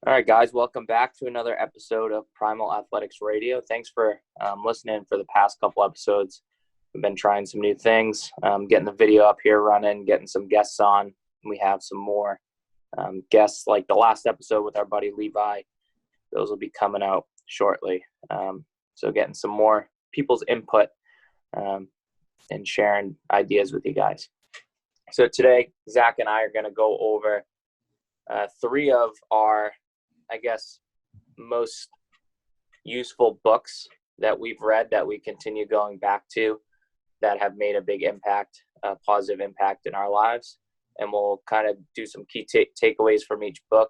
All right, guys, welcome back to another episode of Primal Athletics Radio. Thanks for listening for the past couple episodes. We've been trying some new things, getting the video up here running, getting some guests on. We have some more guests like the last episode with our buddy Levi. Those will be coming out shortly. So getting some more people's input and sharing ideas with you guys. So today, Zach and I are going to go over three of our, I guess, most useful books that we've read that we continue going back to that have made a big impact, a positive impact in our lives. And we'll kind of do some key takeaways from each book,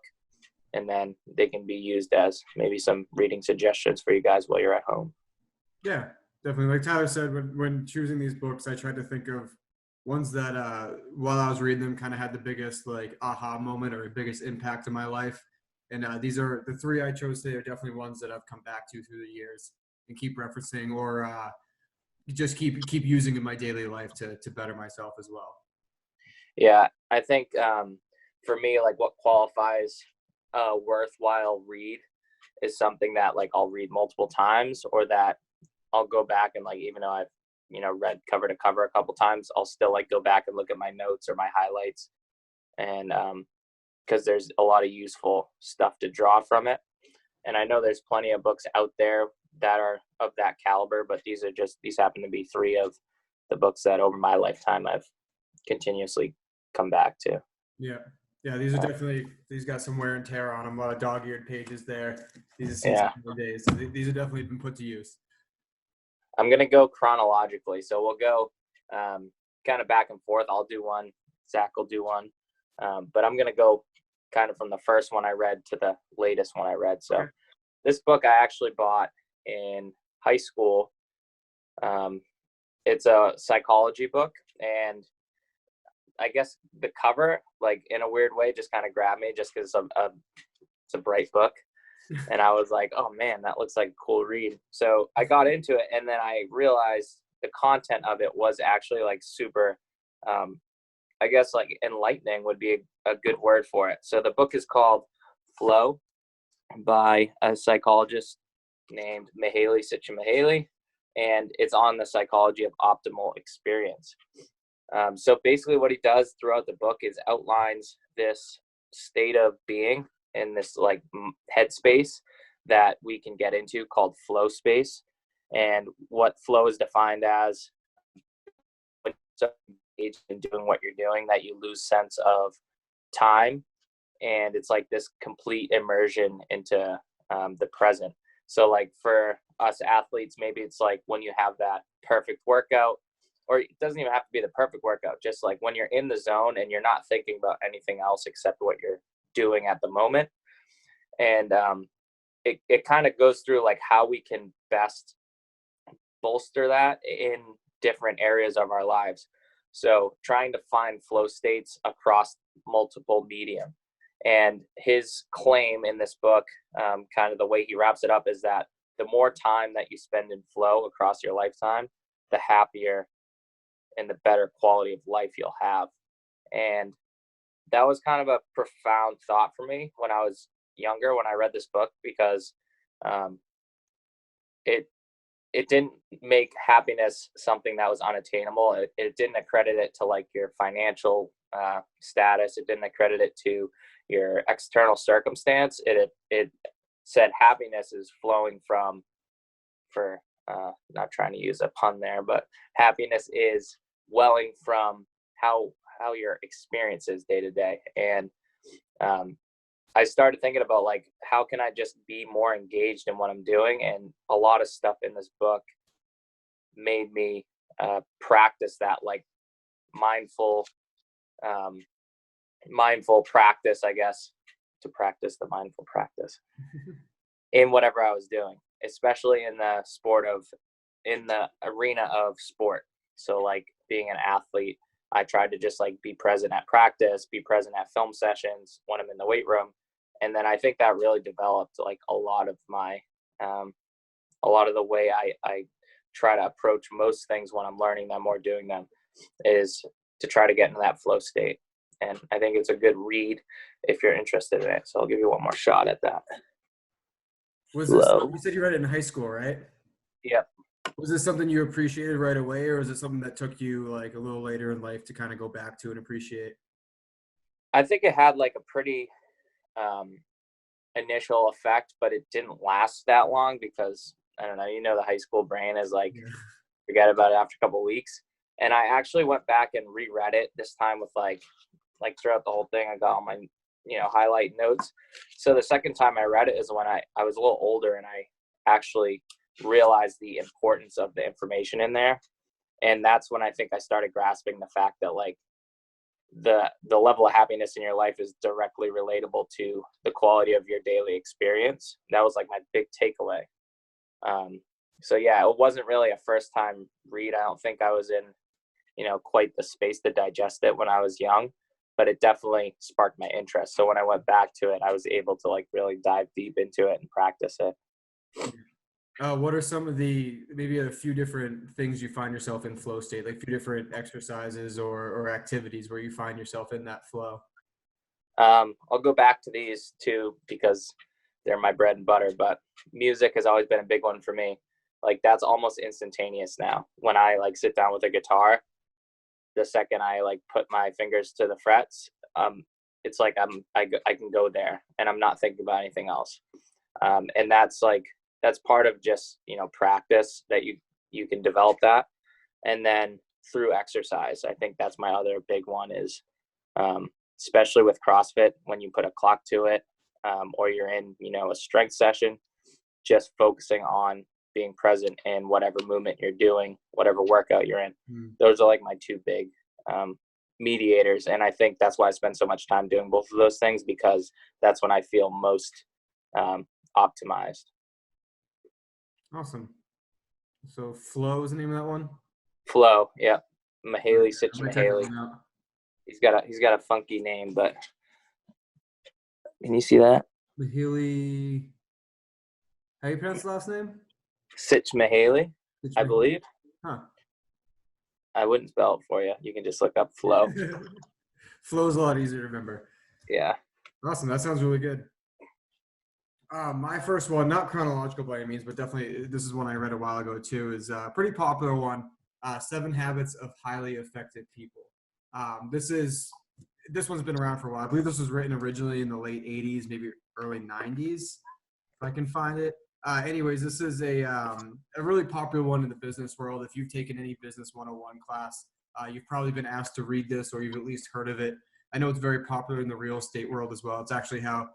and then they can be used as maybe some reading suggestions for you guys while you're at home. Yeah, definitely. Like Tyler said, when choosing these books, I tried to think of ones that while I was reading them kind of had the biggest like aha moment or biggest impact in my life. And these are the three I chose today are definitely ones that I've come back to through the years and keep referencing or just keep using in my daily life to better myself as well. Yeah, I think for me, like what qualifies a worthwhile read is something that like I'll read multiple times, or that I'll go back and like, even though I've read cover to cover a couple times, I'll still like go back and look at my notes or my highlights, and because there's a lot of useful stuff to draw from it. And I know there's plenty of books out there that are of that caliber, but these happen to be three of the books that over my lifetime I've continuously come back to. Yeah, these are definitely, these got some wear and tear on them, a lot of dog-eared pages there. These have seen some days, so these have definitely been put to use. I'm going to go chronologically. So we'll go kind of back and forth. I'll do one, Zach will do one. But I'm going to go kind of from the first one I read to the latest one I read. So This book I actually bought in high school. It's a psychology book, and I guess the cover, like in a weird way, just kind of grabbed me just because it's a bright book. And I was like, oh man, that looks like a cool read. So I got into it, and then I realized the content of it was actually like super, I guess like enlightening would be a good word for it. So the book is called Flow by a psychologist named Mihaly Csikszentmihalyi, and it's on the psychology of optimal experience. So basically what he does throughout the book is outlines this state of being in this like headspace that we can get into called flow space. And what flow is defined as when you're engaged in doing what you're doing, that you lose sense of time, and it's like this complete immersion into the present. So like for us athletes, maybe it's like when you have that perfect workout, or it doesn't even have to be the perfect workout, just like when you're in the zone and you're not thinking about anything else except what you're doing at the moment. And it kind of goes through like how we can best bolster that in different areas of our lives. So trying to find flow states across multiple medium. And his claim in this book, kind of the way he wraps it up, is that the more time that you spend in flow across your lifetime, the happier and the better quality of life you'll have. And that was kind of a profound thought for me when I was younger, when I read this book, because it didn't make happiness something that was unattainable. It didn't accredit it to like your financial status. It didn't accredit it to your external circumstance. It said happiness is flowing from, not trying to use a pun there, but happiness is welling from how your experience is day to day. And I started thinking about like, how can I just be more engaged in what I'm doing? And a lot of stuff in this book made me practice that, like mindful practice, I guess, to practice the mindful practice in whatever I was doing, especially in the arena of sport. So like being an athlete, I tried to just like be present at practice, be present at film sessions when I'm in the weight room. And then I think that really developed like a lot of the way I try to approach most things when I'm learning them or doing them is to try to get into that flow state. And I think it's a good read if you're interested in it. So I'll give you one more shot at that. Was this, you said you read it in high school, right? Yep. Was this something you appreciated right away, or is it something that took you like a little later in life to kind of go back to and appreciate? I think it had like a pretty initial effect, but it didn't last that long because I don't know, the high school brain is like, forget about it after a couple of weeks. And I actually went back and reread it this time with like throughout the whole thing, I got all my, highlight notes. So the second time I read it is when I was a little older and I actually realized the importance of the information in there. And that's when I think I started grasping the fact that like the level of happiness in your life is directly relatable to the quality of your daily experience. That was like my big takeaway. So yeah, it wasn't really a first time read. I don't think I was in, quite the space to digest it when I was young, but it definitely sparked my interest. So when I went back to it, I was able to like really dive deep into it and practice it. What are some of maybe a few different things you find yourself in flow state, like a few different exercises or activities where you find yourself in that flow? I'll go back to these two because they're my bread and butter, but music has always been a big one for me. Like that's almost instantaneous now. When I like sit down with a guitar, the second I like put my fingers to the frets, it's like I can go there and I'm not thinking about anything else. And that's part of just, practice that you can develop that. And then through exercise, I think that's my other big one is, especially with CrossFit, when you put a clock to it, or you're in, a strength session, just focusing on being present in whatever movement you're doing, whatever workout you're in. Those are like my two big mediators. And I think that's why I spend so much time doing both of those things, because that's when I feel most optimized. Awesome. So Flow is the name of that one? Flow, yeah. Mihaly I'm gonna check that Csikszentmihalyi. one out. He's got a funky name, but can you see that? Mihaly. How you pronounce the last name? Csikszentmihalyi, I believe. Huh. I wouldn't spell it for you. You can just look up Flow. Flow's a lot easier to remember. Yeah. Awesome. That sounds really good. My first one, not chronological by any means, but definitely this is one I read a while ago too, is a pretty popular one, 7 Habits of Highly Effective People. This one's been around for a while. I believe this was written originally in the late 80s, maybe early 90s, if I can find it. Anyways, this is a really popular one in the business world. If you've taken any business 101 class, you've probably been asked to read this, or you've at least heard of it. I know it's very popular in the real estate world as well. It's actually how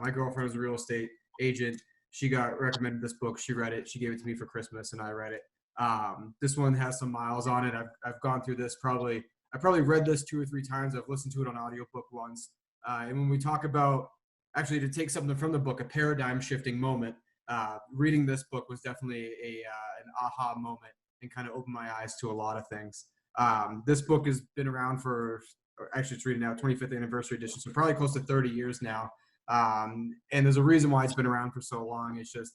my girlfriend was a real estate agent. She got recommended this book. She read it. She gave it to me for Christmas, and I read it. This one has some miles on it. I've gone through this I probably read this 2 or 3 times. I've listened to it on audiobook once. And when we talk about, actually, to take something from the book, a paradigm shifting moment, reading this book was definitely an aha moment and kind of opened my eyes to a lot of things. This book has been around for, actually it's reading now, 25th anniversary edition, so probably close to 30 years now. And there's a reason why it's been around for so long. It's just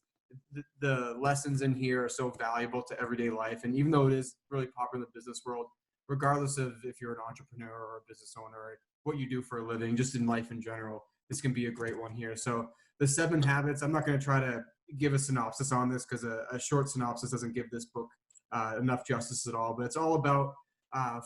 the lessons in here are so valuable to everyday life. And even though it is really popular in the business world, regardless of if you're an entrepreneur or a business owner or what you do for a living, just in life in general, this can be a great one here. So the 7 habits, I'm not going to try to give a synopsis on this because a short synopsis doesn't give this book enough justice at all. But it's all about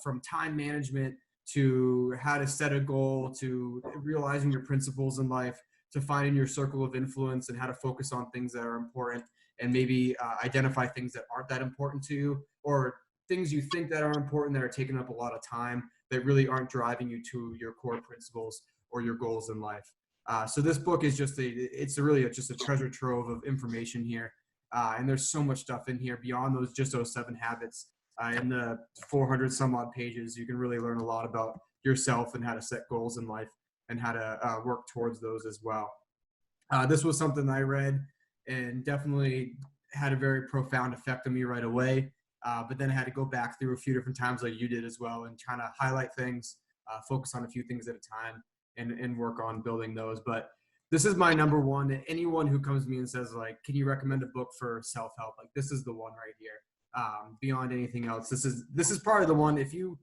from time management to how to set a goal, to realizing your principles in life, to finding your circle of influence and how to focus on things that are important, and maybe identify things that aren't that important to you, or things you think that are important that are taking up a lot of time that really aren't driving you to your core principles or your goals in life. So this book is just just a treasure trove of information here. And there's so much stuff in here beyond those 7 habits. In the 400 some odd pages, you can really learn a lot about yourself and how to set goals in life. and how to work towards those as well. This was something I read and definitely had a very profound effect on me right away. But then I had to go back through a few different times like you did as well and trying to highlight things, focus on a few things at a time and work on building those. But this is my number one. Anyone who comes to me and says, like, can you recommend a book for self-help? Like, this is the one right here. Beyond anything else, this is probably the one. If you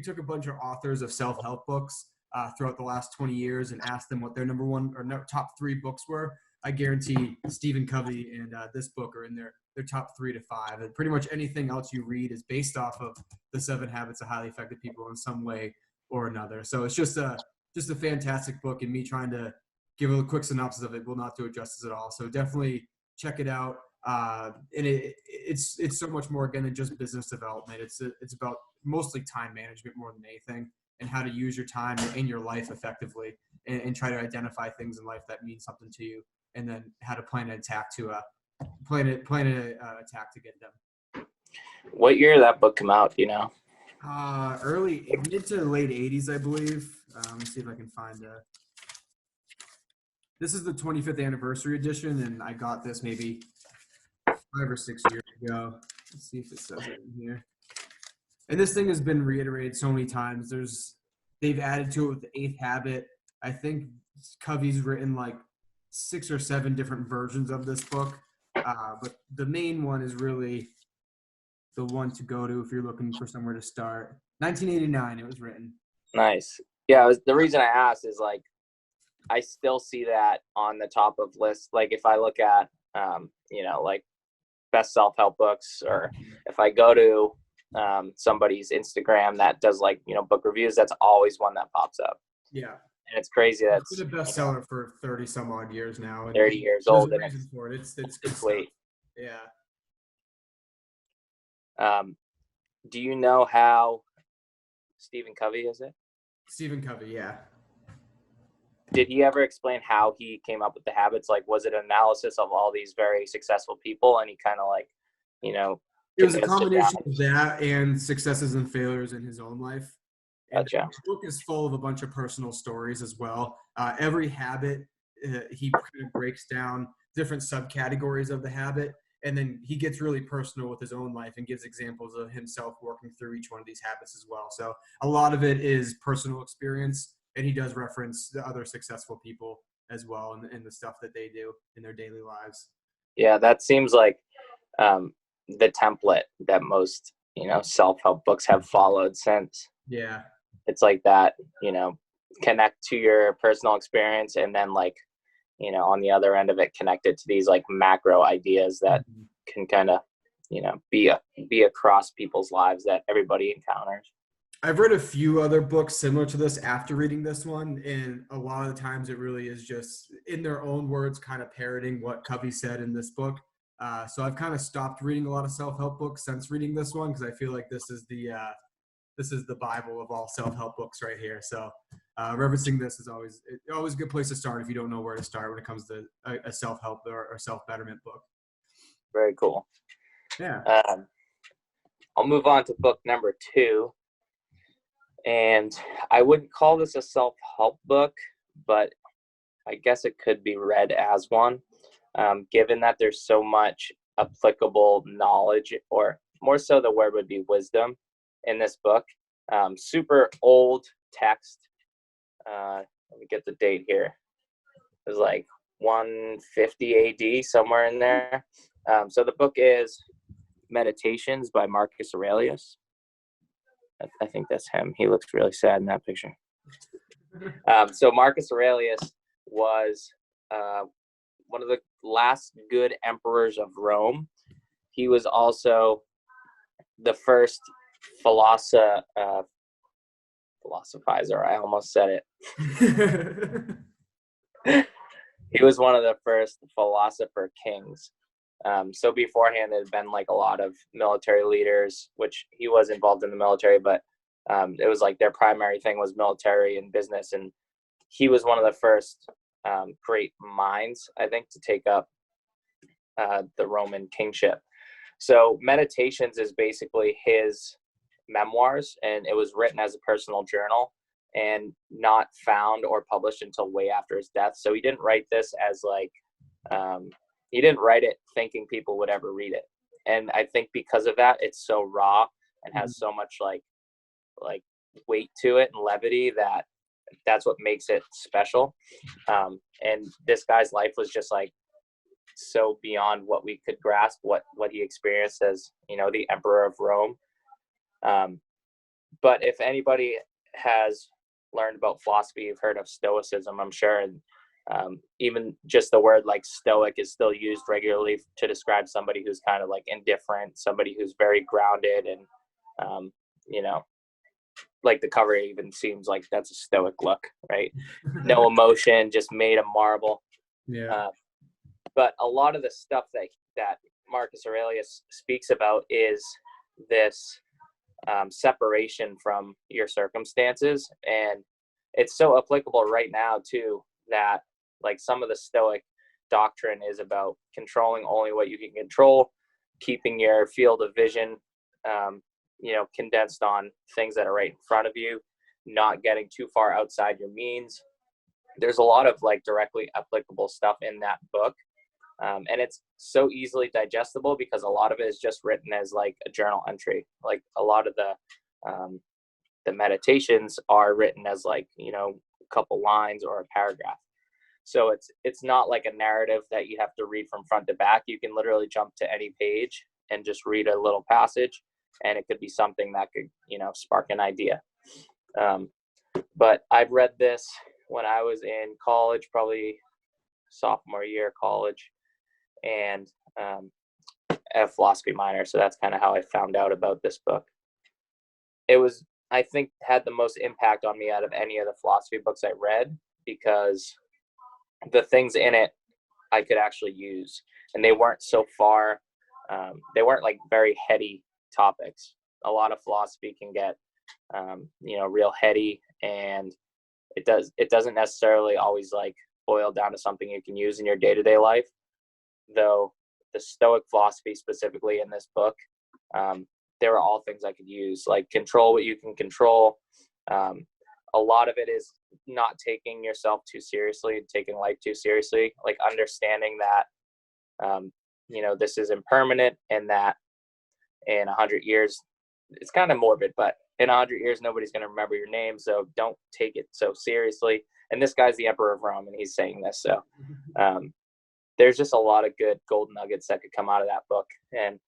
took a bunch of authors of self-help books throughout the last 20 years and asked them what their number one or top three books were, I guarantee Stephen Covey and this book are in their top 3 to 5. And pretty much anything else you read is based off of the 7 Habits of Highly Effective People in some way or another. So it's just a fantastic book, and me trying to give a quick synopsis of it will not do it justice at all. So definitely check it out. And it's so much more, again, than just business development. It's about mostly time management more than anything, and how to use your time in your life effectively, and try to identify things in life that mean something to you, and then how to plan an attack to attack to get them. What year did that book come out? Do you know? Early mid to late 80s, I believe. Let me see if I can find this is the 25th anniversary edition, and I got this maybe 5 or 6 years ago. Let's see if it says it in here. And this thing has been reiterated so many times. They've added to it with the 8th habit. I think Covey's written like 6 or 7 different versions of this book. But the main one is really the one to go to if you're looking for somewhere to start. 1989, it was written. Nice. Yeah, the reason I asked is, like, I still see that on the top of lists. Like, if I look at, like best self-help books, or if I go to somebody's Instagram that does, like, book reviews, that's always one that pops up. Yeah. And it's crazy. It's been a bestseller for 30 some odd years now. And 30 years old. There's a reason for it. It's good stuff. Yeah. Do you know how Stephen Covey is it? Stephen Covey, yeah. Did he ever explain how he came up with the habits? Like, was it an analysis of all these very successful people, and he kind of, like, it was a combination of that and successes and failures in his own life. And Gotcha. the book is full of a bunch of personal stories as well. Every habit, he kind of breaks down different subcategories of the habit, and then he gets really personal with his own life and gives examples of himself working through each one of these habits as well. So a lot of it is personal experience, and he does reference the other successful people as well, and the stuff that they do in their daily lives. Yeah, that seems like the template that most self-help books have followed since. Yeah, it's like that, connect to your personal experience, and then, like, on the other end of it, connect it to these, like, macro ideas that can kind of be across people's lives that everybody encounters. I've read a few other books similar to this after reading this one, and a lot of the times it really is just, in their own words, kind of parroting what Covey said in this book. So I've kind of stopped reading a lot of self-help books since reading this one, because I feel like this is the Bible of all self-help books right here. So referencing this is always a good place to start if you don't know where to start when it comes to a self-help or self-betterment book. Very cool. Yeah. I'll move on to book number 2. And I wouldn't call this a self-help book, but I guess it could be read as one, given that there's so much applicable knowledge, or more so the word would be wisdom, in this book. Super old text. Let me get the date here. It was like 150 AD, somewhere in there. So the book is Meditations by Marcus Aurelius. I think that's him. He looks really sad in that picture. So Marcus Aurelius was one of the last good emperors of Rome. He was also the first philosophizer. I almost said it. He was one of the first philosopher kings. So beforehand, there had been, like, a lot of military leaders, which he was involved in the military, but it was like their primary thing was military and business. And he was one of the first great minds, I think, to take up the Roman kingship. So Meditations is basically his memoirs, and it was written as a personal journal. and not found or published until way after his death. So he didn't write this as like, he didn't write it thinking people would ever read it. And I think because of that, it's so raw and has so much like weight to it and levity that that's what makes it special. And this guy's life was just like so beyond what we could grasp, what he experienced as, the Emperor of Rome. But if anybody has learned about philosophy, you've heard of Stoicism, I'm sure. And even just the word like stoic is still used regularly to describe somebody who's kind of like indifferent, somebody who's very grounded and, like the cover even seems like that's a stoic look, right? No emotion, just made of marble. Yeah. But a lot of the stuff that Marcus Aurelius speaks about is this separation from your circumstances. And it's so applicable right now too, that like some of the Stoic doctrine is about controlling only what you can control, keeping your field of vision, condensed on things that are right in front of you, not getting too far outside your means. There's a lot of like directly applicable stuff in that book. And it's so easily digestible because a lot of it is just written as like a journal entry. Like a lot of the meditations are written as like, a couple lines or a paragraph. So it's not like a narrative that you have to read from front to back. You can literally jump to any page and just read a little passage, and it could be something that could, spark an idea. But I've read this when I was in college, probably sophomore year of college, and a philosophy minor. So that's kind of how I found out about this book. It was, I think, had the most impact on me out of any of the philosophy books I read, because the things in it I could actually use, and they weren't so far, they weren't like very heady topics. A lot of philosophy can get, real heady, and it doesn't necessarily always like boil down to something you can use in your day-to-day life. Though the Stoic philosophy specifically in this book, they were all things I could use, like control what you can control. A lot of it is not taking yourself too seriously, taking life too seriously, like understanding that, this is impermanent, and that in 100 years, it's kind of morbid, but in 100 years, nobody's going to remember your name. So don't take it so seriously. And this guy's the Emperor of Rome, and he's saying this. So there's just a lot of good gold nuggets that could come out of that book. And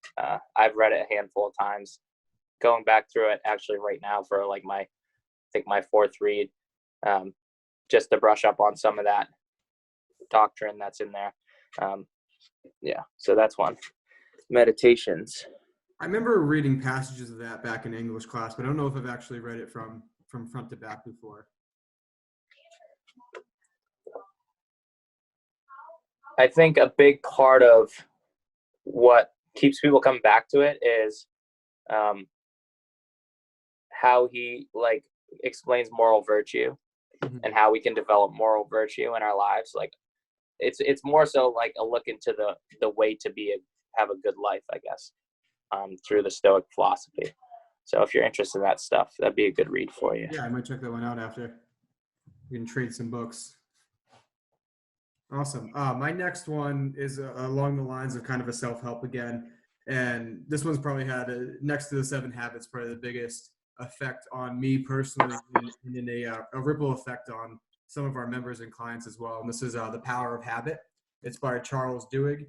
I've read it a handful of times, going back through it actually right now for like my fourth read, just to brush up on some of that doctrine that's in there. So that's one. Meditations. I remember reading passages of that back in English class, but I don't know if I've actually read it from front to back before. I think a big part of what keeps people coming back to it is how he like explains moral virtue, and how we can develop moral virtue in our lives. Like it's more so like a look into the way to have a good life, I guess, through the Stoic philosophy. So if you're interested in that stuff, that'd be a good read for you. Yeah, I might check that one out after. We can trade some books. Awesome. My next one is along the lines of kind of a self-help again. And this one's probably had, next to the 7 Habits, probably the biggest effect on me personally, and in a ripple effect on some of our members and clients as well. And this is The Power of Habit. It's by Charles Duhigg.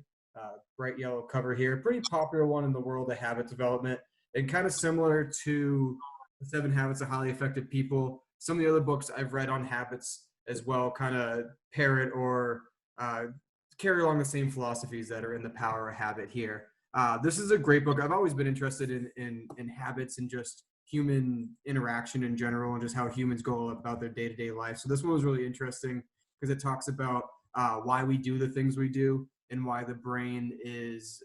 Bright yellow cover here. Pretty popular one in the world of habit development, and kind of similar to The 7 Habits of Highly Effective People. Some of the other books I've read on habits as well kind of parrot or carry along the same philosophies that are in The Power of Habit here. This is a great book. I've always been interested in habits and just human interaction in general, and just how humans go about their day-to-day life. So this one was really interesting because it talks about why we do the things we do, and why the brain is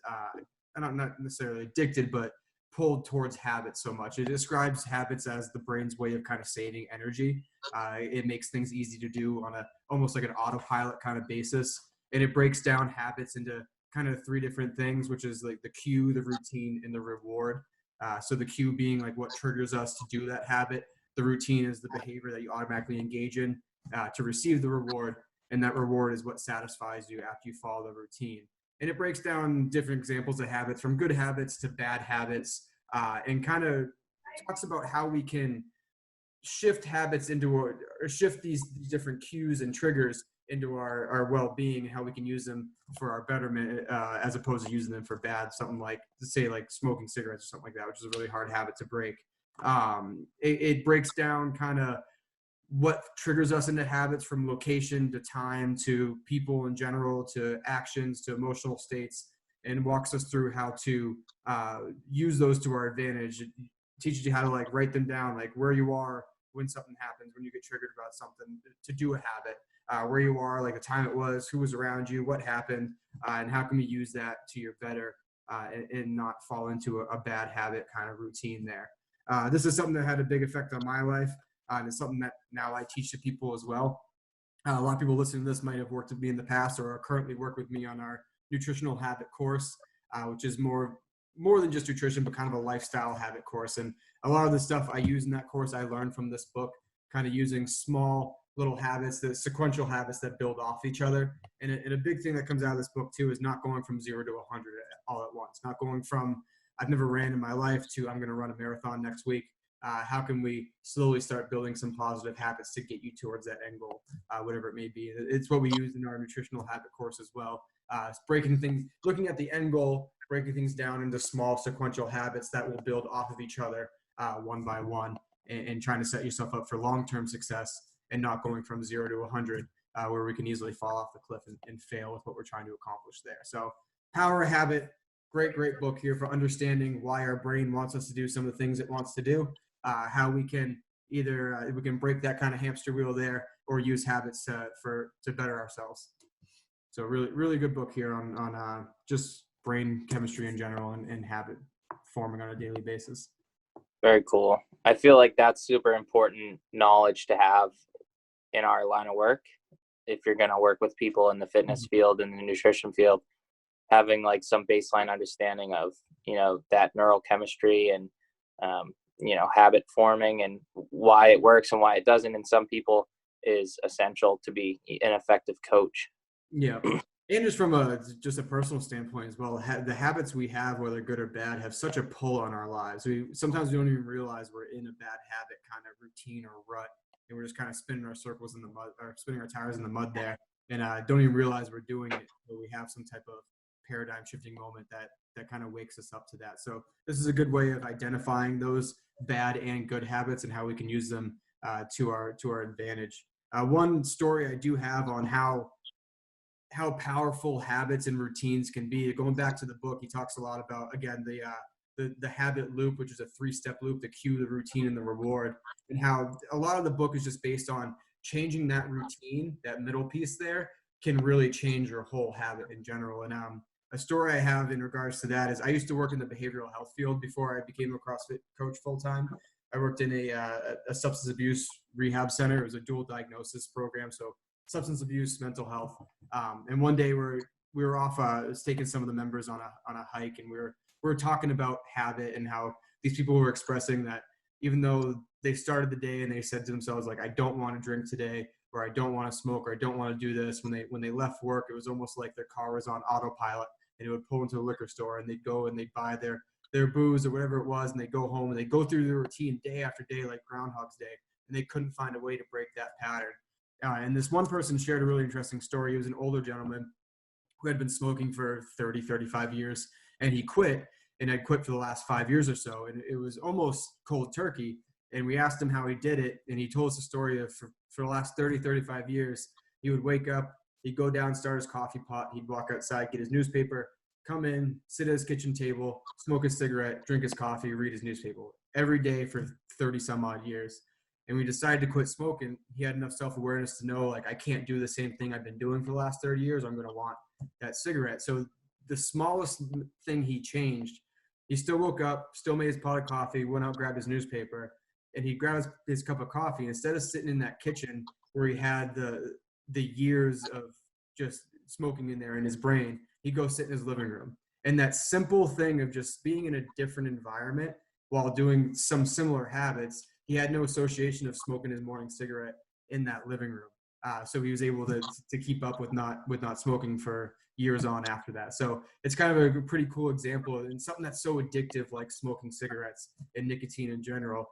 not necessarily addicted, but pulled towards habits so much. It describes habits as the brain's way of kind of saving energy. It makes things easy to do on almost like an autopilot kind of basis. And it breaks down habits into kind of 3 different things, which is like the cue, the routine, and the reward. So the cue being like what triggers us to do that habit. The routine is the behavior that you automatically engage in to receive the reward, and that reward is what satisfies you after you follow the routine. And it breaks down different examples of habits, from good habits to bad habits, and kind of talks about how we can shift habits into or shift these different cues and triggers into our well-being, and how we can use them for our betterment as opposed to using them for bad, something like, say, like smoking cigarettes or something like that, which is a really hard habit to break. It breaks down kind of what triggers us into habits, from location to time to people in general to actions to emotional states, and walks us through how to use those to our advantage. It teaches you how to like write them down, like where you are when something happens, when you get triggered about something, to do a habit, where you are, like the time it was, who was around you, what happened, and how can we use that to your better, and not fall into a bad habit kind of routine there. This is something that had a big effect on my life, and it's something that now I teach to people as well. A lot of people listening to this might have worked with me in the past or are currently work with me on our nutritional habit course, which is more than just nutrition, but kind of a lifestyle habit course. And a lot of the stuff I use in that course, I learned from this book, kind of using small little habits, the sequential habits that build off each other. And a big thing that comes out of this book too is not going from 0 to 100 all at once, not going from I've never ran in my life to I'm going to run a marathon next week. How can we slowly start building some positive habits to get you towards that end goal, whatever it may be. It's what we use in our nutritional habit course as well. Breaking things, looking at the end goal, breaking things down into small sequential habits that will build off of each other one by one, and trying to set yourself up for long-term success, and not going from 0 to 100, where we can easily fall off the cliff and fail with what we're trying to accomplish there. So Power of Habit, great book here for understanding why our brain wants us to do some of the things it wants to do, how we can either we can break that kind of hamster wheel there, or use habits to better ourselves. So really good book here on just brain chemistry in general, and habit forming on a daily basis. Very cool. I feel like that's super important knowledge to have in our line of work. If you're going to work with people in the fitness field and the nutrition field, having like some baseline understanding of, that neurochemistry and, habit forming and why it works and why it doesn't in some people is essential to be an effective coach. Yeah. And just from a personal standpoint as well, the habits we have, whether good or bad, have such a pull on our lives. Sometimes we don't even realize we're in a bad habit kind of routine or rut, and we're just kind of spinning our circles in the mud, or spinning our tires in the mud there, and don't even realize we're doing it. But we have some type of paradigm shifting moment that kind of wakes us up to that. So this is a good way of identifying those bad and good habits and how we can use them to our advantage. One story I do have on how powerful habits and routines can be. Going back to the book, he talks a lot about, again, the habit loop, which is a 3-step loop: the cue, the routine, and the reward, and how a lot of the book is just based on changing that routine, that middle piece there, can really change your whole habit in general. And a story I have in regards to that is I used to work in the behavioral health field before I became a CrossFit coach full-time. I worked in a substance abuse rehab center. It was a dual diagnosis program, so substance abuse, mental health. And one day we were off, taking some of the members on a hike, and we were talking about habit and how these people were expressing that even though they started the day and they said to themselves, like, I don't want to drink today, or I don't want to smoke, or I don't want to do this, when they left work, it was almost like their car was on autopilot, and it would pull into a liquor store and they'd go and they'd buy their booze or whatever it was, and they'd go home and they'd go through their routine day after day like Groundhog's Day, and they couldn't find a way to break that pattern. And this one person shared a really interesting story. He was an older gentleman who had been smoking for 30, 35 years, and he quit, and had quit for the last 5 years or so. And it was almost cold turkey. And we asked him how he did it. And he told us the story of for the last 30, 35 years, he would wake up, he'd go down, start his coffee pot, he'd walk outside, get his newspaper, come in, sit at his kitchen table, smoke his cigarette, drink his coffee, read his newspaper every day for 30 some odd years. And we decided to quit smoking. He had enough self-awareness to know, like, I can't do the same thing I've been doing for the last 30 years. I'm going to want that cigarette. So the smallest thing he changed, he still woke up, still made his pot of coffee, went out, grabbed his newspaper, and he grabbed his cup of coffee. Instead of sitting in that kitchen where he had the years of just smoking in there in his brain, he'd go sit in his living room. And that simple thing of just being in a different environment while doing some similar habits he had no association of smoking his morning cigarette in that living room. So he was able to keep up with not smoking for years on after that. So it's kind of a pretty cool example, and something that's so addictive like smoking cigarettes and nicotine in general.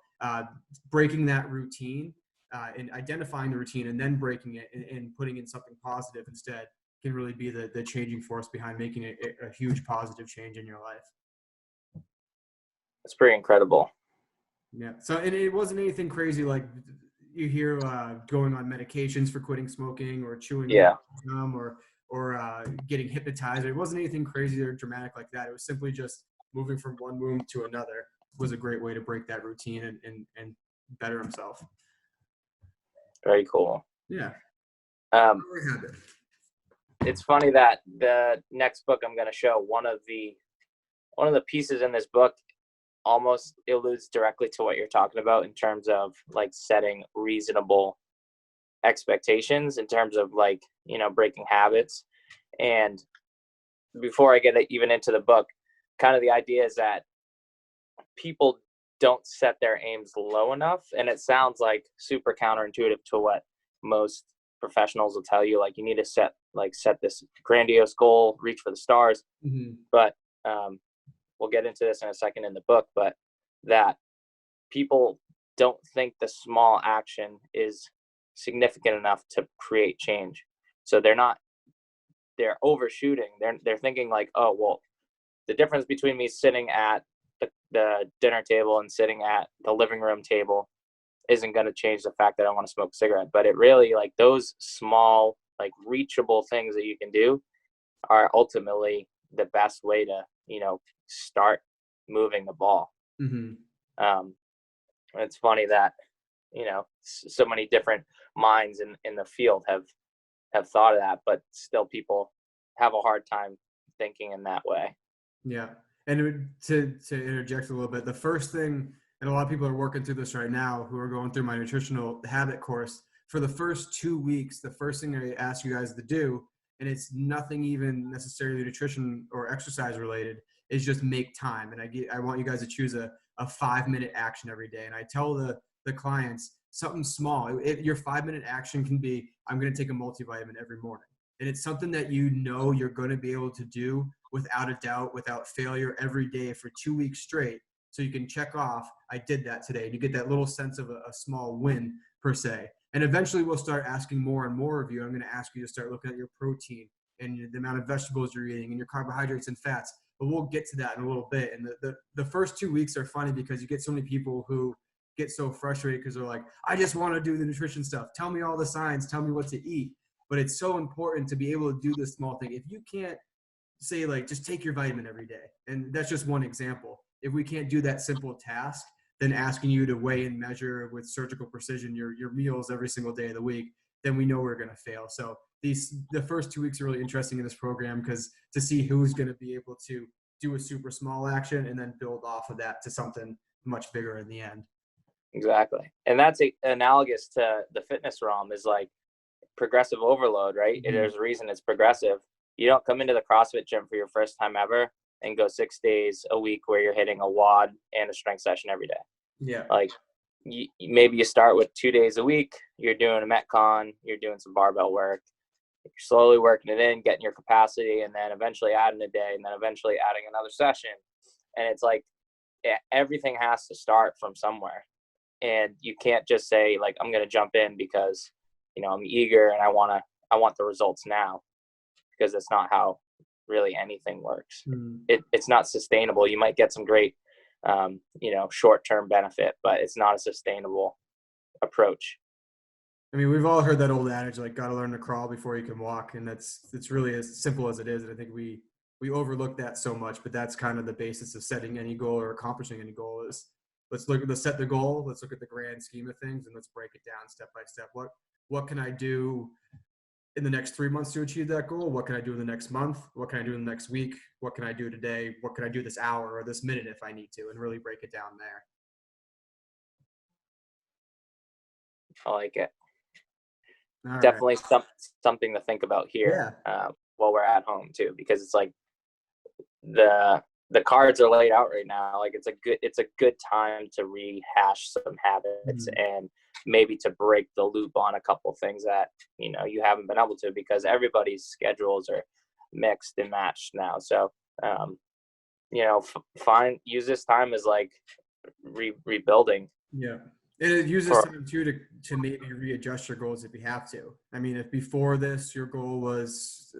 Breaking that routine and identifying the routine and then breaking it and putting in something positive instead can really be the changing force behind making a huge positive change in your life. It's pretty incredible. Yeah. So, and it wasn't anything crazy like you hear going on medications for quitting smoking or chewing Yeah. gum or getting hypnotized. It wasn't anything crazy or dramatic like that. It was simply just moving from one room to another was a great way to break that routine and better himself. Very cool. Yeah. It's funny that the next book I'm going to show, one of the pieces in this book almost alludes directly to what you're talking about in terms of like setting reasonable expectations in terms of like, you know, breaking habits. And before I get even into the book, kind of the idea is that people don't set their aims low enough. And it sounds like super counterintuitive to what most professionals will tell you. Like you need to set this grandiose goal, reach for the stars. Mm-hmm. But we'll get into this in a second in the book, but that people don't think the small action is significant enough to create change. So they're overshooting. They're thinking like, oh, well, the difference between me sitting at the dinner table and sitting at the living room table isn't going to change the fact that I want to smoke a cigarette. But it really, like, those small, like, reachable things that you can do are ultimately the best way to, you know, start moving the ball. Mm-hmm. It's funny that, you know, so many different minds in the field have thought of that, but still people have a hard time thinking in that way. Yeah. And to interject a little bit, the first thing, and a lot of people are working through this right now who are going through my nutritional habit course, for the first 2 weeks, the first thing I ask you guys to do, and it's nothing even necessarily nutrition or exercise related, is just make time. And I want you guys to choose a 5-minute action every day. And I tell the clients something small. Your 5-minute action can be, I'm going to take a multivitamin every morning. And it's something that you know you're going to be able to do without a doubt, without failure every day for 2 weeks straight. So you can check off, I did that today. And you get that little sense of a small win per se. And eventually we'll start asking more and more of you. I'm going to ask you to start looking at your protein and the amount of vegetables you're eating and your carbohydrates and fats. But we'll get to that in a little bit. And the first 2 weeks are funny because you get so many people who get so frustrated because they're like, I just want to do the nutrition stuff. Tell me all the science. Tell me what to eat. But it's so important to be able to do this small thing. If you can't say like, just take your vitamin every day, and that's just one example. If we can't do that simple task, then asking you to weigh and measure with surgical precision your meals every single day of the week, then we know we're going to fail. So the first 2 weeks are really interesting in this program because to see who's going to be able to do a super small action and then build off of that to something much bigger in the end. Exactly. And that's analogous to the fitness realm, is like progressive overload, right? Mm-hmm. There's a reason it's progressive. You don't come into the CrossFit gym for your first time ever and go 6 days a week where you're hitting a WOD and a strength session every day. Yeah. Like maybe you start with 2 days a week, you're doing a Metcon, you're doing some barbell work, you're slowly working it in, getting your capacity, and then eventually adding a day, and then eventually adding another session. And it's like, everything has to start from somewhere. And you can't just say like, I'm going to jump in because, you know, I'm eager and I want the results now, because that's not how really anything works. It's not sustainable. You might get some great, you know, short-term benefit, but it's not a sustainable approach. I mean, we've all heard that old adage, like, got to learn to crawl before you can walk. And it's really as simple as it is. And I think we overlook that so much, but that's kind of the basis of setting any goal or accomplishing any goal is let's set the goal. Let's look at the grand scheme of things and let's break it down step by step. What can I do in the next 3 months to achieve that goal? What can I do in the next month? What can I do in the next week? What can I do today? What can I do this hour or this minute if I need to, and really break it down there. I like it. All Definitely something to think about here. Yeah. While we're at home too, because it's like the the cards are laid out right now. Like it's a good time to rehash some habits and maybe to break the loop on a couple things that, you know, you haven't been able to, because everybody's schedules are mixed and matched now. So, you know, use this time as like rebuilding. Yeah. And it uses time too to maybe readjust your goals if you have to. I mean, if before this your goal was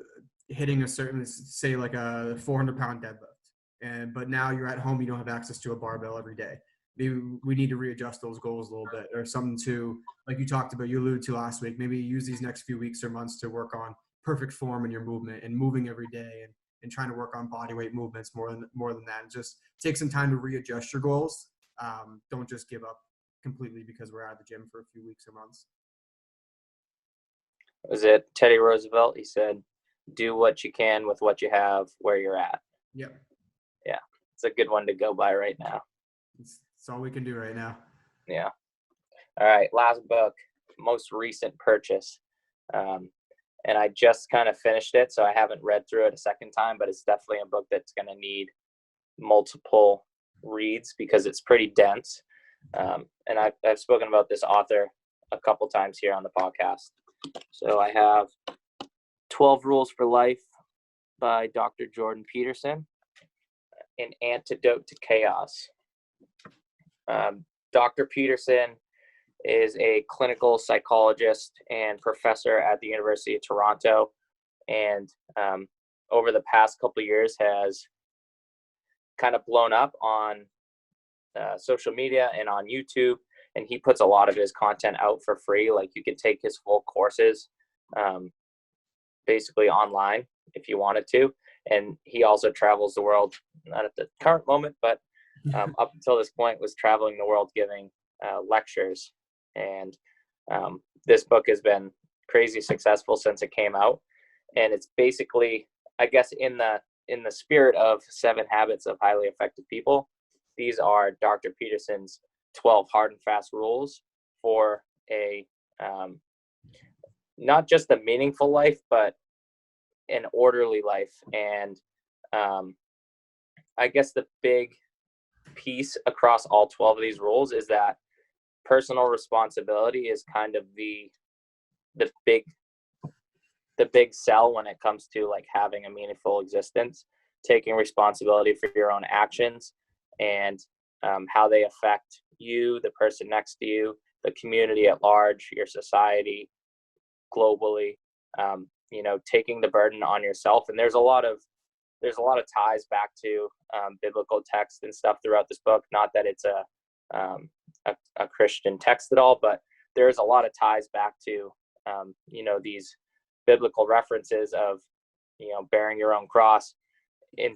hitting a certain, say like a 400-pound deadlift, but now you're at home, you don't have access to a barbell every day. Maybe we need to readjust those goals a little bit, or something to, like you talked about, you alluded to last week, maybe use these next few weeks or months to work on perfect form in your movement and moving every day, and trying to work on body weight movements more than that. And just take some time to readjust your goals. Don't just give up completely because we're out of the gym for a few weeks or months. Was it Teddy Roosevelt? He said, "Do what you can with what you have where you're at." Yep. Yeah, it's a good one to go by right now. It's all we can do right now. Yeah. All right, last book, most recent purchase. And I just kind of finished it, so I haven't read through it a second time, but it's definitely a book that's going to need multiple reads because it's pretty dense. And I've spoken about this author a couple times here on the podcast. So I have 12 Rules for Life by Dr. Jordan Peterson, An Antidote to Chaos. Dr. Peterson is a clinical psychologist and professor at the University of Toronto, and over the past couple of years has kind of blown up on social media and on YouTube, and he puts a lot of his content out for free. Like, you could take his full courses basically online if you wanted to, and he also travels the world, not at the current moment, but up until this point was traveling the world giving lectures. And this book has been crazy successful since it came out, and it's basically, I guess, in the spirit of 7 Habits of Highly Effective People. These are Dr. Peterson's 12 hard and fast rules for a not just a meaningful life, but an orderly life. And I guess the big piece across all 12 of these rules is that personal responsibility is kind of the big sell when it comes to like having a meaningful existence, taking responsibility for your own actions and how they affect you, the person next to you, the community at large, your society, globally. You know, taking the burden on yourself. And there's a lot of ties back to biblical text and stuff throughout this book. Not that it's a Christian text at all, but there's a lot of ties back to you know, these biblical references of, you know, bearing your own cross, in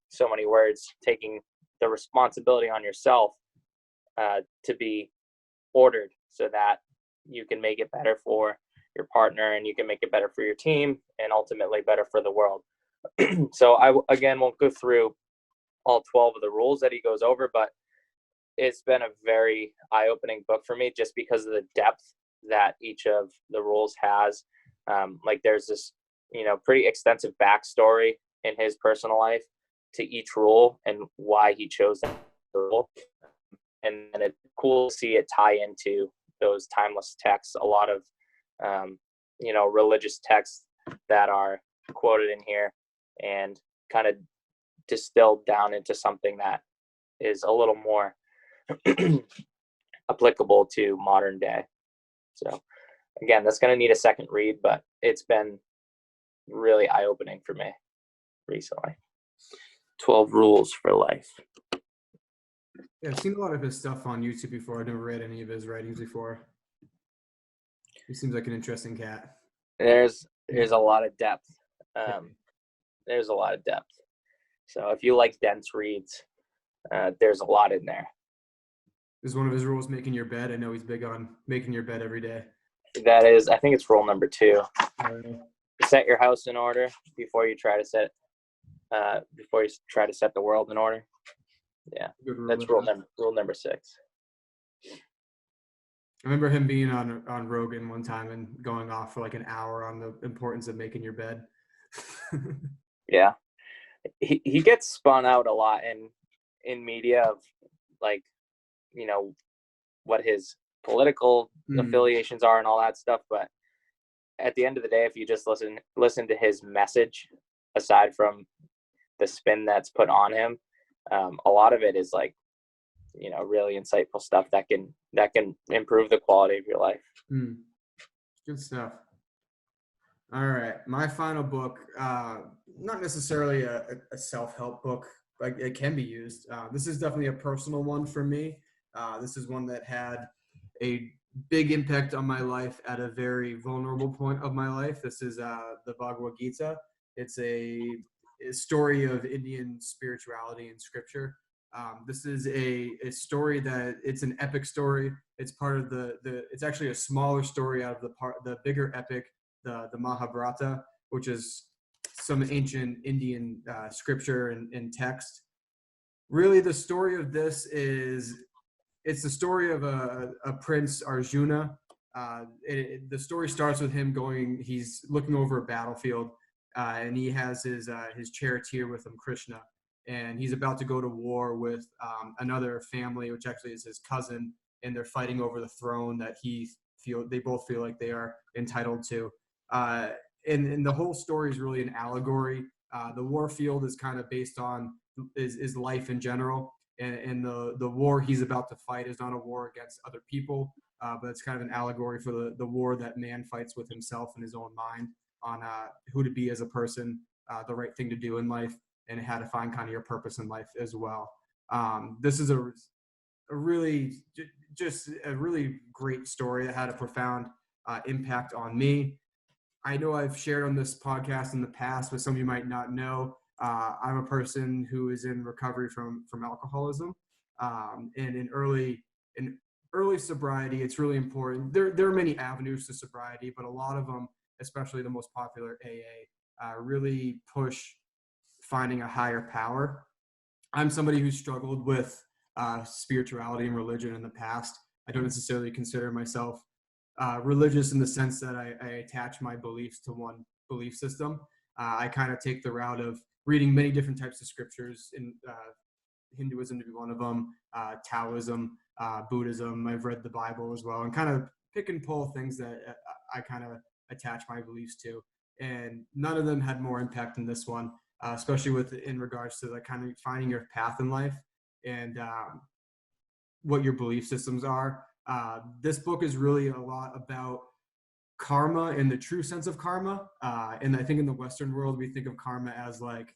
so many words, taking the responsibility on yourself to be ordered so that you can make it better for your partner, and you can make it better for your team, and ultimately better for the world. So I, again, won't go through all 12 of the rules that he goes over, but it's been a very eye-opening book for me just because of the depth that each of the rules has. Like, there's this, you know, pretty extensive backstory in his personal life to each rule and why he chose that rule. And it's cool to see it tie into those timeless texts. A lot of, you know, religious texts that are quoted in here and kind of distilled down into something that is a little more applicable to modern day. So again, that's going to need a second read, but it's been really eye-opening for me recently. 12 Rules for Life. Yeah, I've seen a lot of his stuff on YouTube before. I've never read any of his writings before. He seems like an interesting cat. There's a lot of depth. There's a lot of depth. So if you like dense reads, there's a lot in there. Is one of his rules making your bed? I know he's big on making your bed every day. That is, I think it's rule number 2. Set your house in order before you try to set the world in order. Yeah, that's rule number 6. I remember him being on Rogan one time and going off for like an hour on the importance of making your bed. Yeah. he gets spun out a lot in media of, like, you know, what his political affiliations are and all that stuff. But at the end of the day, if you just listen to his message, aside from the spin that's put on him, a lot of it is, like, you know, really insightful stuff that can improve the quality of your life. Good stuff. All right, my final book, not necessarily a self-help book, like it can be used. This is definitely a personal one for me. This is one that had a big impact on my life at a very vulnerable point of my life. This is the Bhagavad Gita. It's a story of Indian spirituality and scripture. This is a story that it's an epic story. It's part of it's actually a smaller story out of the bigger epic, the Mahabharata, which is some ancient Indian scripture and text. Really, the story of this it's the story of a prince, Arjuna. The story starts with him he's looking over a battlefield, and he has his charioteer with him, Krishna, and he's about to go to war with another family, which actually is his cousin, and they're fighting over the throne that they both feel like they are entitled to. And the whole story is really an allegory. The war field is kind of based on is life in general. And the war he's about to fight is not a war against other people, but it's kind of an allegory for the war that man fights with himself in his own mind on who to be as a person, the right thing to do in life, and how to find kind of your purpose in life as well. This is a really just a really great story that had a profound impact on me. I know I've shared on this podcast in the past, but some of you might not know. I'm a person who is in recovery from alcoholism, and in early sobriety, it's really important. There are many avenues to sobriety, but a lot of them, especially the most popular AA, really push finding a higher power. I'm somebody who struggled with spirituality and religion in the past. I don't necessarily consider myself religious in the sense that I attach my beliefs to one belief system. I kind of take the route of reading many different types of scriptures, in Hinduism to be one of them, Taoism, Buddhism. I've read the Bible as well, and kind of pick and pull things that I kind of attach my beliefs to. And none of them had more impact than this one, especially in regards to like kind of finding your path in life and what your belief systems are. This book is really a lot about karma in the true sense of karma. And I think in the Western world, we think of karma as like,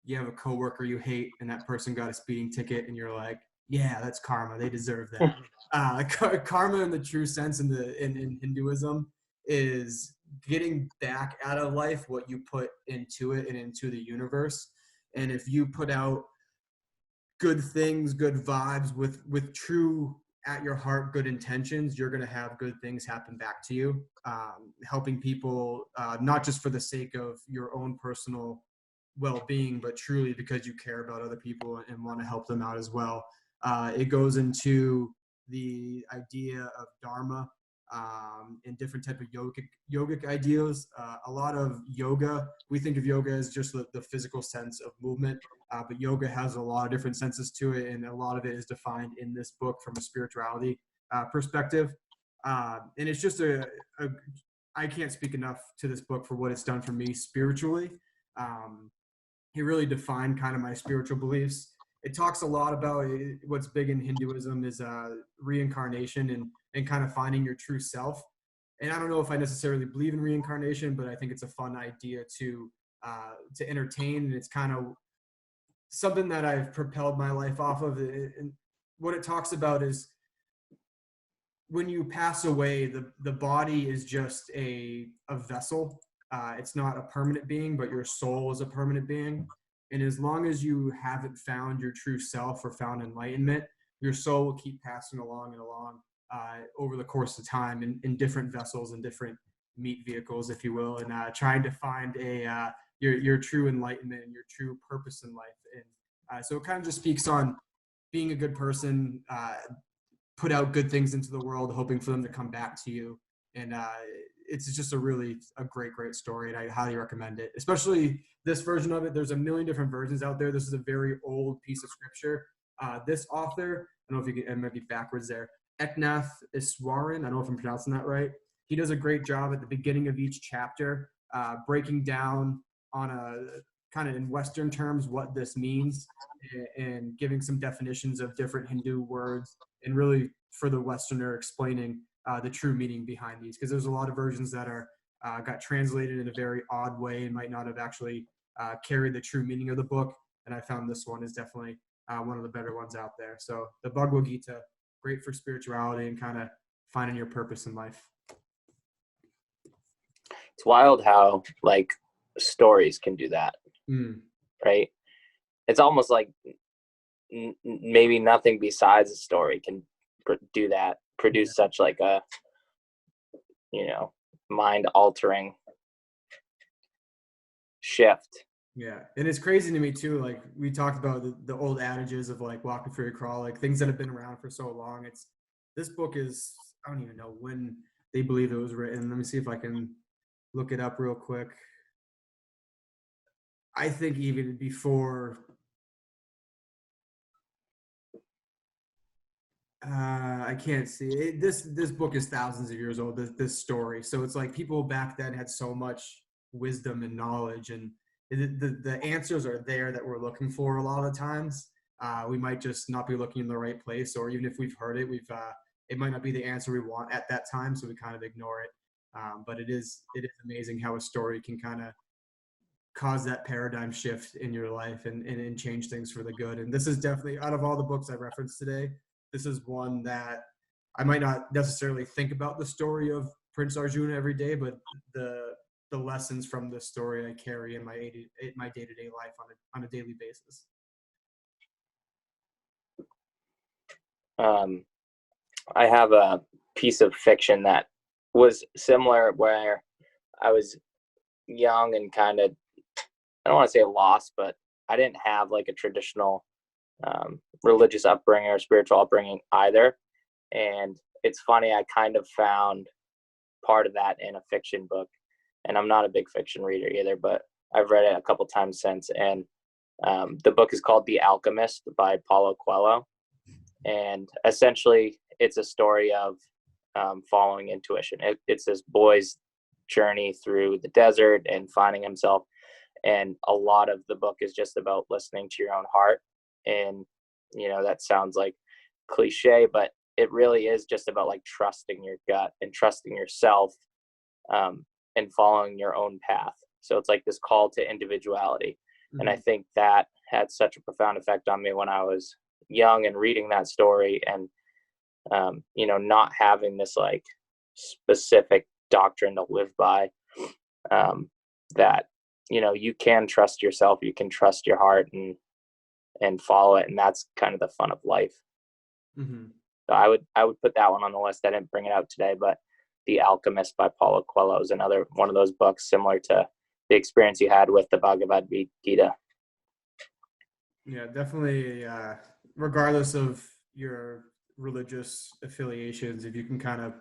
you have a coworker you hate and that person got a speeding ticket and you're like, yeah, that's karma. They deserve that. Karma in the true sense in Hinduism is getting back out of life what you put into it and into the universe. And if you put out good things, good vibes with true at your heart, good intentions, you're going to have good things happen back to you. Helping people, not just for the sake of your own personal well-being, but truly because you care about other people and want to help them out as well. It goes into the idea of dharma and different type of yogic ideas. A lot of yoga, we think of yoga as just the physical sense of movement, but yoga has a lot of different senses to it, and a lot of it is defined in this book from a spirituality perspective. And it's just I can't speak enough to this book for what it's done for me spiritually. He really defined kind of my spiritual beliefs. It talks a lot about what's big in Hinduism is reincarnation and kind of finding your true self. And I don't know if I necessarily believe in reincarnation, but I think it's a fun idea to entertain. And it's kind of something that I've propelled my life off of. And what it talks about is when you pass away, the body is just a vessel. It's not a permanent being, but your soul is a permanent being. And as long as you haven't found your true self or found enlightenment, your soul will keep passing along and along over the course of time in different vessels and different meat vehicles, if you will, and trying to find your true enlightenment and your true purpose in life. And so it kind of just speaks on being a good person, put out good things into the world, hoping for them to come back to you. And it's just a great story, and I highly recommend it. Especially this version of it. There's a million different versions out there. This is a very old piece of scripture. This author, I don't know if you can, it might be backwards there. Eknath Iswaran, I don't know if I'm pronouncing that right. He does a great job at the beginning of each chapter, breaking down on a kind of in Western terms what this means, and giving some definitions of different Hindu words, and really for the Westerner explaining the true meaning behind these, because there's a lot of versions that are got translated in a very odd way and might not have actually carried the true meaning of the book. And I found this one is definitely one of the better ones out there. So the Bhagavad Gita, great for spirituality and kind of finding your purpose in life. It's wild how like stories can do that, right? It's almost like maybe nothing besides a story can do that, produce such like a, mind altering shift. Yeah, and it's crazy to me too. Like we talked about the old adages of like walk before you crawl, like things that have been around for so long. This book is, I don't even know when they believe it was written. Let me see if I can look it up real quick. I think even before. I can't see it. This book is thousands of years old. This story, so it's like people back then had so much wisdom and knowledge, and the answers are there that we're looking for. A lot of times, we might just not be looking in the right place, or even if we've heard it, it might not be the answer we want at that time, so we kind of ignore it. But it is amazing how a story can kind of cause that paradigm shift in your life and change things for the good. And this is definitely, out of all the books I referenced today, this is one that I might not necessarily think about the story of Prince Arjuna every day, but the lessons from this story I carry in my day-to-day life on a daily basis. I have a piece of fiction that was similar, where I was young and kind of, I don't want to say lost, but I didn't have like a traditional religious upbringing or spiritual upbringing either. And it's funny, I kind of found part of that in a fiction book. And I'm not a big fiction reader either, but I've read it a couple times since. And the book is called The Alchemist by Paulo Coelho. And essentially, it's a story of following intuition. It's this boy's journey through the desert and finding himself. And a lot of the book is just about listening to your own heart. And, that sounds like cliche, but it really is just about like trusting your gut and trusting yourself, and following your own path. So it's like this call to individuality. Mm-hmm. And I think that had such a profound effect on me when I was young and reading that story, and, not having this like specific doctrine to live by, that, you can trust yourself, you can trust your heart and follow it. And that's kind of the fun of life. Mm-hmm. So I would put that one on the list. I didn't bring it out today, but The Alchemist by Paulo Coelho is another one of those books similar to the experience you had with the Bhagavad Gita. Yeah, definitely. Regardless of your religious affiliations, if you can kind of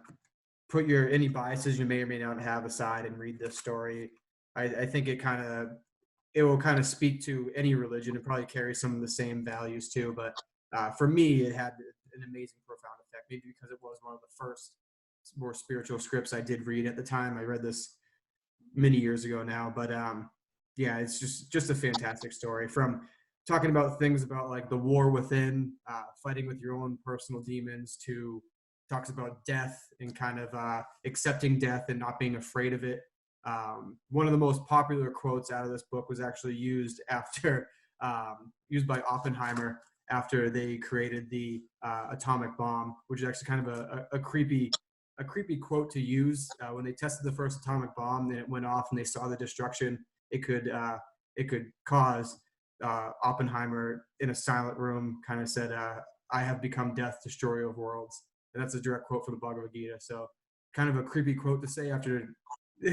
put any biases you may or may not have aside and read this story, I think it will kind of speak to any religion and probably carry some of the same values too. But for me, it had an amazing, profound effect, maybe because it was one of the first more spiritual scripts I did read at the time. I read this many years ago now, but yeah, it's just a fantastic story, from talking about things about like the war within, fighting with your own personal demons, to talks about death and kind of accepting death and not being afraid of it. One of the most popular quotes out of this book was actually used used by Oppenheimer after they created the atomic bomb, which is actually kind of a creepy quote to use. When they tested the first atomic bomb, then it went off and they saw the destruction it could cause. Oppenheimer, in a silent room, kind of said, "I have become death, destroyer of worlds." And that's a direct quote from the Bhagavad Gita. So kind of a creepy quote to say after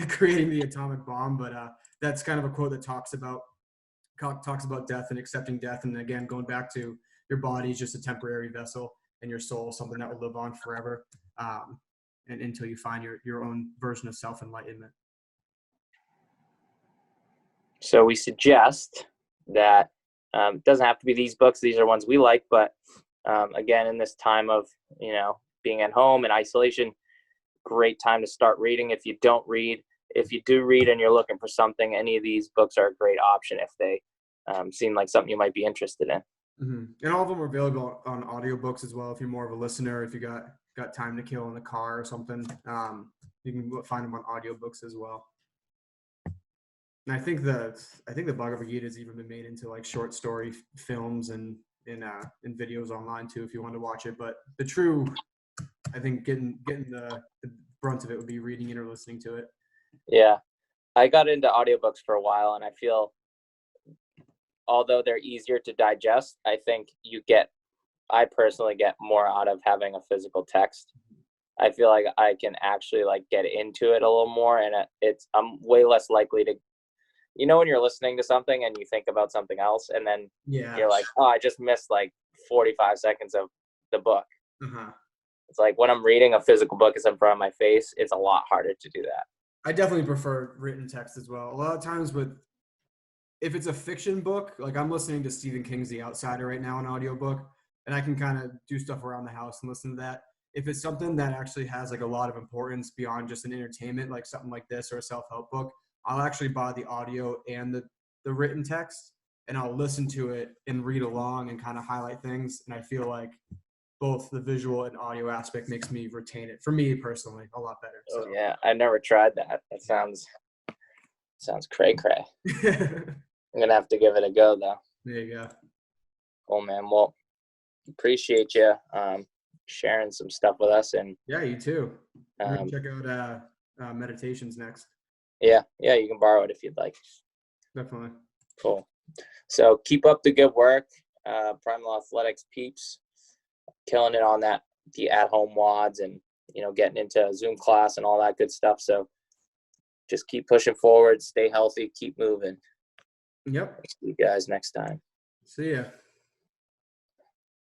creating the atomic bomb, but that's kind of a quote that talks about death and accepting death. And again, going back to your body is just a temporary vessel, and your soul something that will live on forever. and until you find your own version of self-enlightenment. So we suggest that it doesn't have to be these books. These are ones we like, but again, in this time of, being at home and isolation, great time to start reading. If you don't read, if you do read and you're looking for something, any of these books are a great option if they seem like something you might be interested in. Mm-hmm. And all of them are available on audiobooks as well. If you're more of a listener, if you got time to kill in the car or something, you can find them on audiobooks as well. And I think the Bhagavad Gita has even been made into like short story films and in videos online too, if you want to watch it. But the true, I think getting the brunt of it would be reading it or listening to it. Yeah, I got into audiobooks for a while, and I feel, although they're easier to digest, I think I personally get more out of having a physical text. I feel like I can actually like get into it a little more, and I'm way less likely to, when you're listening to something and you think about something else, and then you're like, oh, I just missed like 45 seconds of the book. Uh-huh. It's like when I'm reading a physical book is in front of my face, it's a lot harder to do that. I definitely prefer written text as well. A lot of times if it's a fiction book, like I'm listening to Stephen King's The Outsider right now, an audiobook, and I can kind of do stuff around the house and listen to that. If it's something that actually has like a lot of importance beyond just an entertainment, like something like this or a self-help book, I'll actually buy the audio and the written text, and I'll listen to it and read along and kind of highlight things. And I feel like both the visual and audio aspect makes me retain it, for me personally, a lot better. So. Oh, yeah, I never tried that. That sounds cray. I'm gonna have to give it a go though. There you go. Cool, man. Well, appreciate you sharing some stuff with us. And yeah, you too. We're gonna check out meditations next. Yeah, you can borrow it if you'd like. Definitely. Cool. So keep up the good work, Primal Athletics peeps, killing it on the at-home WODs and getting into a Zoom class and all that good stuff. So just keep pushing forward, stay healthy, keep moving. Yep. See you guys next time. See ya.